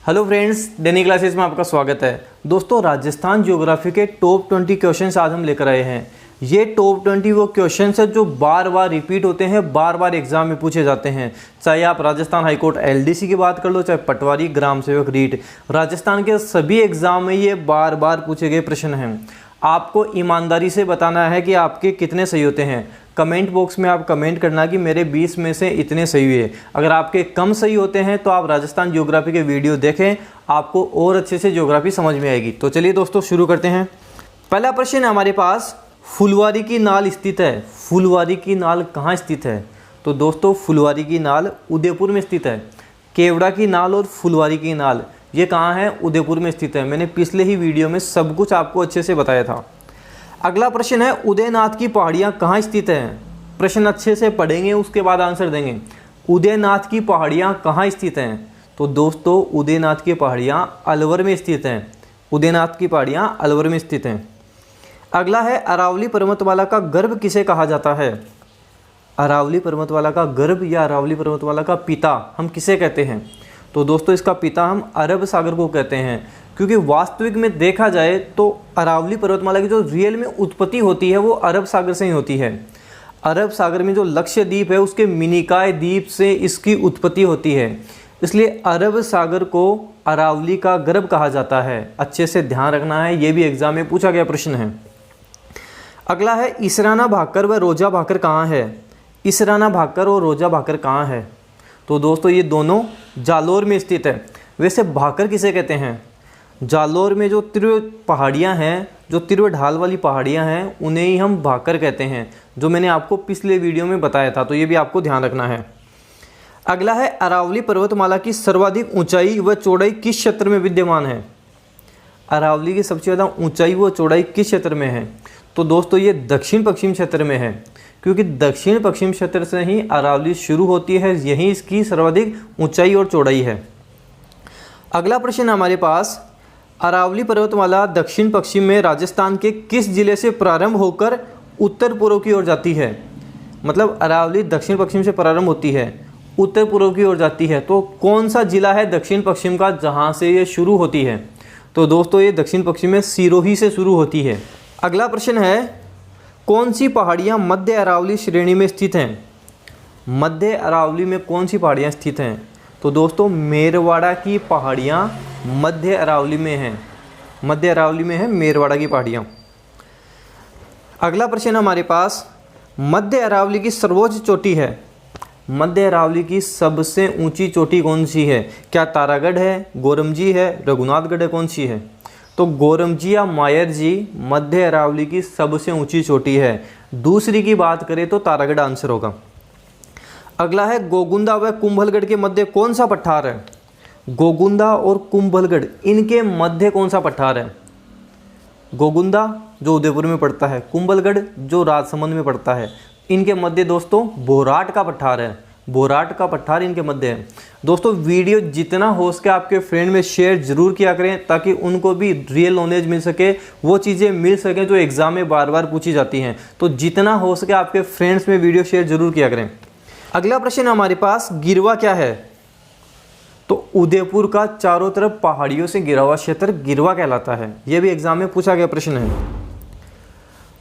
Hello friends, डेनी classes में आपका स्वागत है। दोस्तों, राजस्थान ज्योग्राफी के टॉप 20 क्वेश्चंस आज हम लेकर आए हैं। ये टॉप 20 वो क्वेश्चंस है जो बार बार रिपीट होते हैं, बार बार एग्जाम में पूछे जाते हैं। चाहे आप राजस्थान हाईकोर्ट एलडीसी की बात कर लो, चाहे पटवारी, ग्राम सेवक, रीट, राजस्थान के सभी एग्जाम में ये बार बार पूछे गए प्रश्न हैं। आपको ईमानदारी से बताना है कि आपके कितने सही होते हैं। कमेंट बॉक्स में आप कमेंट करना कि मेरे 20 में से इतने सही हुए। अगर आपके कम सही होते हैं तो आप राजस्थान ज्योग्राफी के वीडियो देखें, आपको और अच्छे से ज्योग्राफी समझ में आएगी। तो चलिए दोस्तों शुरू करते हैं। पहला प्रश्न है हमारे पास, फुलवारी की नाल स्थित है। फुलवारी की नाल कहाँ स्थित है? तो दोस्तों, फुलवारी की नाल उदयपुर में स्थित है। केवड़ा की नाल और फुलवारी की नाल ये कहाँ है? उदयपुर में स्थित है। मैंने पिछले ही वीडियो में सब कुछ आपको अच्छे से बताया था। अगला प्रश्न है, उदयनाथ की पहाड़ियाँ कहाँ स्थित हैं? प्रश्न अच्छे से पढ़ेंगे, उसके बाद आंसर देंगे। उदयनाथ की पहाड़ियाँ कहाँ स्थित हैं? तो दोस्तों, उदयनाथ की पहाड़ियाँ अलवर में स्थित हैं। उदयनाथ की पहाड़ियाँ अलवर में स्थित हैं। अगला है, अरावली पर्वतमाला का गर्भ किसे कहा जाता है? अरावली पर्वतमाला का गर्भ या अरावली पर्वतमाला का पिता हम किसे कहते हैं? तो दोस्तों, इसका पिता हम अरब सागर को कहते हैं, क्योंकि वास्तविक में देखा जाए तो अरावली पर्वतमाला की जो रियल में उत्पत्ति होती है वो अरब सागर से ही होती है। अरब सागर में जो लक्षद्वीप है उसके मिनिकॉय द्वीप से इसकी उत्पत्ति होती है, इसलिए अरब सागर को अरावली का गर्भ कहा जाता है। अच्छे से ध्यान रखना है, ये भी एग्जाम में पूछा गया प्रश्न है। अगला है, इसराना भाकर व रोजा भाकर कहाँ है? इसराना भाकर और रोजा भाकर कहाँ है? तो दोस्तों, ये दोनों जालोर में स्थित है। वैसे भाकर किसे कहते हैं? जालोर में जो तिरव पहाड़ियाँ हैं, जो तिरव ढाल वाली पहाड़ियाँ हैं, उन्हें ही हम भाकर कहते हैं, जो मैंने आपको पिछले वीडियो में बताया था। तो ये भी आपको ध्यान रखना है। अगला है, अरावली पर्वतमाला की सर्वाधिक ऊंचाई व चौड़ाई किस क्षेत्र में विद्यमान है? अरावली की सबसे ज़्यादा ऊंचाई व चौड़ाई किस क्षेत्र में है? तो दोस्तों, ये दक्षिण पश्चिम क्षेत्र में है, क्योंकि दक्षिण पश्चिम क्षेत्र से ही अरावली शुरू होती है, यहीं इसकी सर्वाधिक ऊंचाई और चौड़ाई है। अगला प्रश्न हमारे पास, अरावली पर्वतमाला दक्षिण पश्चिम में राजस्थान के किस जिले से प्रारंभ होकर उत्तर पूर्व की ओर जाती है? मतलब अरावली दक्षिण पश्चिम से प्रारंभ होती है, उत्तर पूर्व की ओर जाती है, तो कौन सा जिला है दक्षिण पश्चिम का जहाँ से ये शुरू होती है? तो दोस्तों, ये दक्षिण पश्चिम में सिरोही से शुरू होती है। अगला प्रश्न है, कौन सी पहाड़ियाँ मध्य अरावली श्रेणी में स्थित हैं? मध्य अरावली में कौन सी पहाड़ियाँ स्थित हैं? तो दोस्तों, मेरवाड़ा की पहाड़ियाँ मध्य अरावली में हैं। मध्य अरावली में है मेरवाड़ा की पहाड़ियाँ। अगला प्रश्न हमारे पास, मध्य अरावली की सर्वोच्च चोटी है। मध्य अरावली की सबसे ऊंची चोटी कौन सी है? क्या तारागढ़ है, गोरमजी है, रघुनाथगढ़ है, कौन सी है? तो गोरमजी या मायर जी मध्य अरावली की सबसे ऊंची चोटी है। दूसरी की बात करें तो तारागढ़ आंसर होगा। अगला है, गोगुंदा व कुंभलगढ़ के मध्य कौन सा पठार है? गोगुंदा और कुंभलगढ़ इनके मध्य कौन सा पठार है? गोगुंदा जो उदयपुर में पड़ता है, कुंभलगढ़ जो राजसमंद में पड़ता है, इनके मध्य दोस्तों बोराट का पठार है। बोराट का पठार इनके मध्य है। दोस्तों, वीडियो जितना हो सके आपके फ्रेंड में शेयर जरूर किया करें, ताकि उनको भी रियल नॉलेज मिल सके, वो चीज़ें मिल सकें जो एग्जाम में बार बार पूछी जाती हैं। तो जितना हो सके आपके फ्रेंड्स में वीडियो शेयर जरूर किया करें। अगला प्रश्न हमारे पास, गिरवा क्या है? तो उदयपुर का चारों तरफ पहाड़ियों से घिरा हुआ क्षेत्र गिरवा कहलाता है। यह भी एग्जाम में पूछा गया प्रश्न है।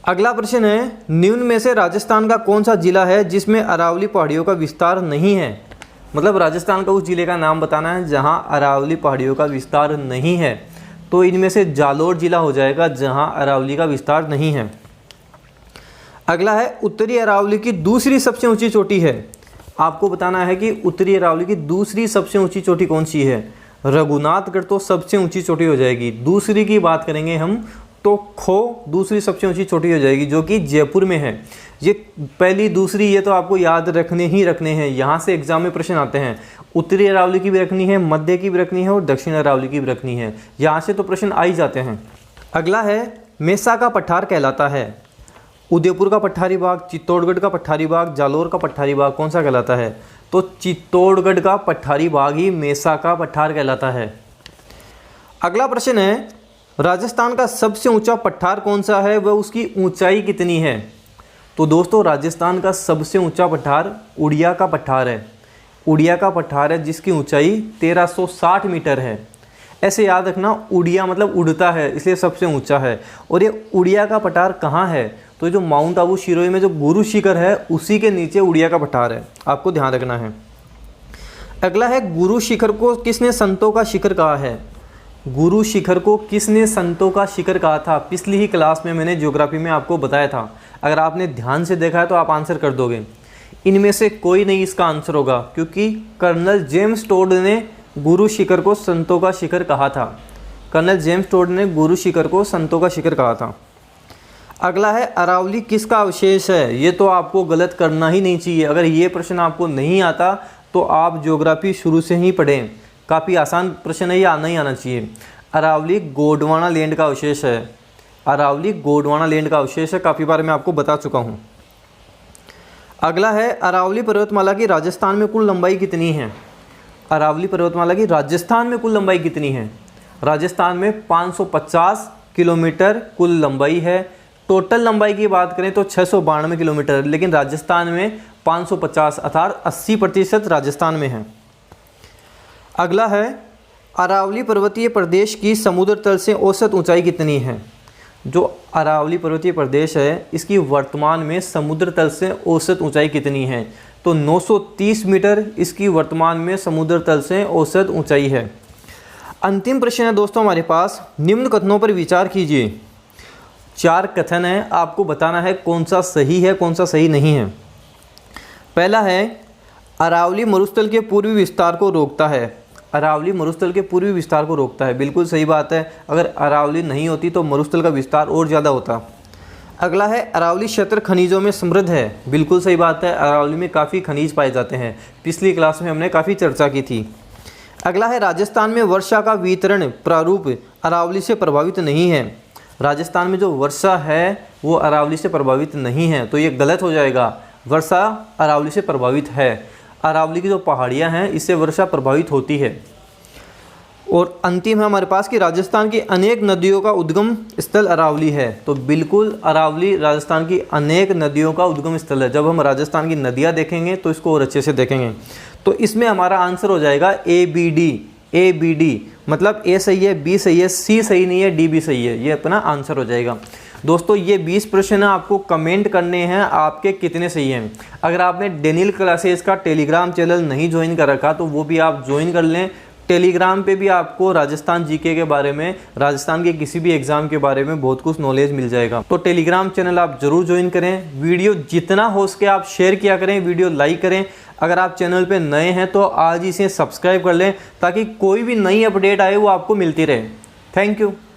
अगला प्रश्न है, निम्न में से राजस्थान का कौन सा जिला है जिसमें अरावली पहाड़ियों का विस्तार नहीं है? मतलब राजस्थान का उस जिले का नाम बताना है जहां अरावली पहाड़ियों का विस्तार नहीं है। तो इनमें से जालोर जिला हो जाएगा जहां अरावली का विस्तार नहीं है। अगला है, उत्तरी अरावली की दूसरी सबसे ऊंची चोटी है। आपको बताना है कि उत्तरी अरावली की दूसरी सबसे ऊंची चोटी कौन सी है? रघुनाथगढ़ तो सबसे ऊंची चोटी हो जाएगी। दूसरी की बात करेंगे हम तो खो दूसरी सबसे ऊंची चोटी हो जाएगी, जो कि जयपुर में है। ये पहली दूसरी ये तो आपको याद रखने हैं। यहाँ से एग्जाम में प्रश्न आते हैं। उत्तरी अरावली की भी रखनी है, मध्य की भी रखनी है और दक्षिण अरावली की भी रखनी है। यहाँ से तो प्रश्न आ ही जाते हैं। अगला है, मेसा का पठार कहलाता है। उदयपुर का पठारी भाग, चित्तौड़गढ़ का पठारी भाग, जालोर का पठारी भाग कौन सा कहलाता है? तो चित्तौड़गढ़ का पठारी भाग ही मेसा का पठार कहलाता है। अगला प्रश्न है, राजस्थान का सबसे ऊंचा पठार कौन सा है, वह उसकी ऊंचाई कितनी है? तो दोस्तों, राजस्थान का सबसे ऊंचा पठार उड़िया का पठार है। उड़िया का पठार है जिसकी ऊंचाई 1360 मीटर है। ऐसे याद रखना, उड़िया मतलब उड़ता है, इसलिए सबसे ऊंचा है। और ये उड़िया का पठार कहाँ है? तो जो माउंट आबू शिरोई में जो गुरु शिखर है उसी के नीचे उड़िया का पठार है, आपको ध्यान रखना है। अगला है, गुरु शिखर को किसने संतों का शिखर कहा है? गुरु शिखर को किसने संतों का शिखर कहा था? पिछली ही क्लास में मैंने ज्योग्राफी में आपको बताया था, अगर आपने ध्यान से देखा है तो आप आंसर कर दोगे। इनमें से कोई नहीं इसका आंसर होगा, क्योंकि कर्नल जेम्स टोड ने गुरु शिखर को संतों का शिखर कहा था। कर्नल जेम्स टोड ने गुरु शिखर को संतों का शिखर कहा था। अगला है, अरावली किसका अवशेष है? ये तो आपको गलत करना ही नहीं चाहिए। अगर ये प्रश्न आपको नहीं आता तो आप ज्योग्राफी शुरू से ही पढ़ें, काफ़ी आसान प्रश्न है, ये आना ही आना चाहिए। अरावली गोंडवाना लैंड का अवशेष है। अरावली गोंडवाना लैंड का अवशेष है, काफ़ी बार मैं आपको बता चुका हूँ। अगला है, अरावली पर्वतमाला की राजस्थान में कुल लंबाई कितनी है? अरावली पर्वतमाला की राजस्थान में कुल लंबाई कितनी है? राजस्थान में 550 किलोमीटर कुल लंबाई है। टोटल लंबाई की बात करें तो 692 किलोमीटर, लेकिन राजस्थान में 550 अर्थात 80% राजस्थान में है। अगला है, अरावली पर्वतीय प्रदेश की समुद्र तल से औसत ऊंचाई कितनी है? जो अरावली पर्वतीय प्रदेश है इसकी वर्तमान में समुद्र तल से औसत ऊंचाई कितनी है? तो 930 मीटर इसकी वर्तमान में समुद्र तल से औसत ऊंचाई है। अंतिम प्रश्न है दोस्तों हमारे पास, निम्न कथनों पर विचार कीजिए। 4 कथन है, आपको बताना है कौन सा सही है कौन सा सही नहीं है। पहला है, अरावली मरुस्थल के पूर्वी विस्तार को रोकता है। अरावली मरुस्थल के पूर्वी विस्तार को रोकता है, बिल्कुल सही बात है। अगर अरावली नहीं होती तो मरुस्थल का विस्तार और ज़्यादा होता। अगला है, अरावली क्षेत्र खनिजों में समृद्ध है। बिल्कुल सही बात है, अरावली में काफ़ी खनिज पाए जाते हैं, पिछली क्लास में हमने काफ़ी चर्चा की थी। अगला है, राजस्थान में वर्षा का वितरण प्रारूप अरावली से प्रभावित नहीं है। राजस्थान में जो वर्षा है वो अरावली से प्रभावित नहीं है, तो ये गलत हो जाएगा। वर्षा अरावली से प्रभावित है, अरावली की जो पहाड़ियाँ हैं इससे वर्षा प्रभावित होती है। और अंतिम है हमारे पास कि राजस्थान की अनेक नदियों का उद्गम स्थल अरावली है। तो बिल्कुल अरावली राजस्थान की अनेक नदियों का उद्गम स्थल है। जब हम राजस्थान की नदियाँ देखेंगे तो इसको और अच्छे से देखेंगे। तो इसमें हमारा आंसर हो जाएगा ABD, मतलब A सही है, B सही है, C सही नहीं है, D भी सही है, ये अपना आंसर हो जाएगा। दोस्तों ये 20 प्रश्न आपको कमेंट करने हैं आपके कितने सही हैं। अगर आपने डेनियल क्लासेस का टेलीग्राम चैनल नहीं ज्वाइन कर रखा तो वो भी आप ज्वाइन कर लें। टेलीग्राम पे भी आपको राजस्थान जीके के बारे में, राजस्थान के किसी भी एग्जाम के बारे में बहुत कुछ नॉलेज मिल जाएगा। तो टेलीग्राम चैनल आप जरूर ज्वाइन करें। वीडियो जितना हो सके आप शेयर किया करें, वीडियो लाइक करें। अगर आप चैनल पे नए हैं तो आज इसे सब्सक्राइब कर लें ताकि कोई भी नई अपडेट आए वो आपको मिलती रहे। Thank you.